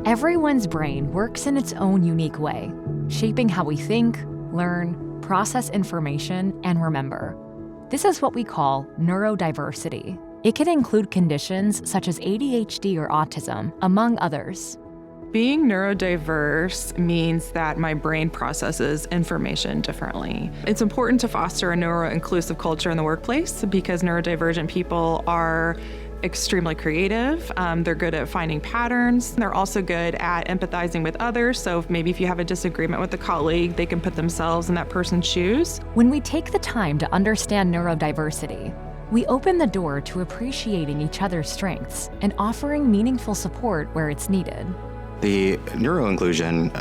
Everyone's brain works in its own unique way, shaping how we think, learn, process information, and remember. This is what we call neurodiversity. It can include conditions such as ADHD or autism, among others. Being neurodiverse means that my brain processes information differently. It's important to foster a neuro-inclusive culture in the workplace because neurodivergent people are extremely creative. They're good at finding patterns. They're also good at empathizing with others. So if you have a disagreement with a colleague, they can put themselves in that person's shoes. When we take the time to understand neurodiversity, we open the door to appreciating each other's strengths and offering meaningful support where it's needed. The Neuro-Inclusion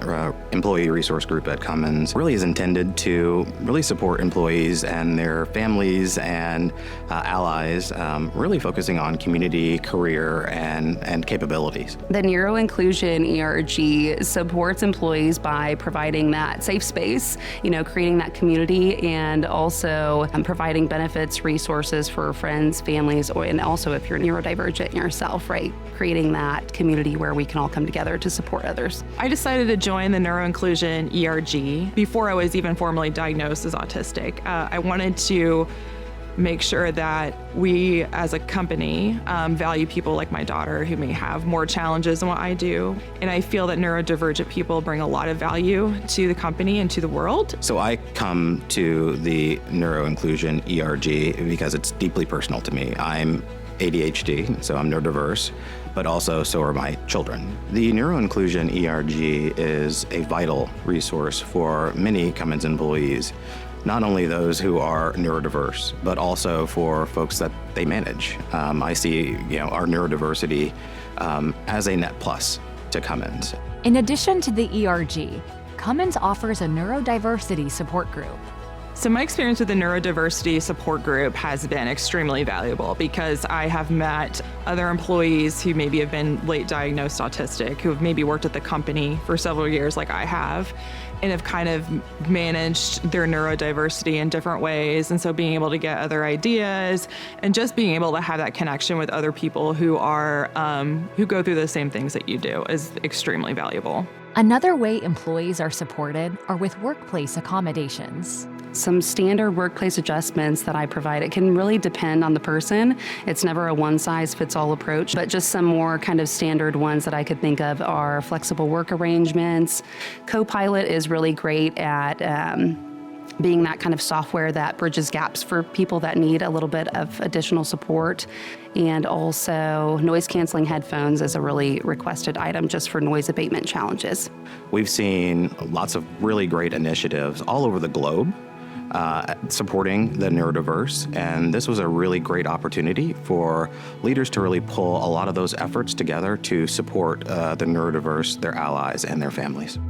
Employee Resource Group at Cummins really is intended to really support employees and their families and allies, really focusing on community, career, and capabilities. The Neuro-Inclusion ERG supports employees by providing that safe space, creating that community, and also providing benefits, resources for friends, families, and also if you're neurodivergent yourself, right? Creating that community where we can all come together to support others. I decided to join the Neuro-Inclusion ERG before I was even formally diagnosed as autistic. I wanted to make sure that we as a company value people like my daughter who may have more challenges than what I do. And I feel that neurodivergent people bring a lot of value to the company and to the world. So I come to the Neuro-Inclusion ERG because it's deeply personal to me. I'm ADHD, so I'm neurodiverse, but also so are my children. The Neuro-Inclusion ERG is a vital resource for many Cummins employees, not only those who are neurodiverse, but also for folks that they manage. I see our neurodiversity as a net plus to Cummins. In addition to the ERG, Cummins offers a neurodiversity support group. So my experience with the neurodiversity support group has been extremely valuable because I have met other employees who maybe have been late diagnosed autistic, who have maybe worked at the company for several years like I have, and have kind of managed their neurodiversity in different ways. And so being able to get other ideas and just being able to have that connection with other people who are who go through the same things that you do is extremely valuable. Another way employees are supported are with workplace accommodations. Some standard workplace adjustments that I provide, it can really depend on the person. It's never a one-size-fits-all approach, but just some more kind of standard ones that I could think of are flexible work arrangements. Copilot is really great at being that kind of software that bridges gaps for people that need a little bit of additional support. And also noise-canceling headphones is a really requested item just for noise abatement challenges. We've seen lots of really great initiatives all over the globe supporting the neurodiverse, and this was a really great opportunity for leaders to really pull a lot of those efforts together to support the neurodiverse, their allies, and their families.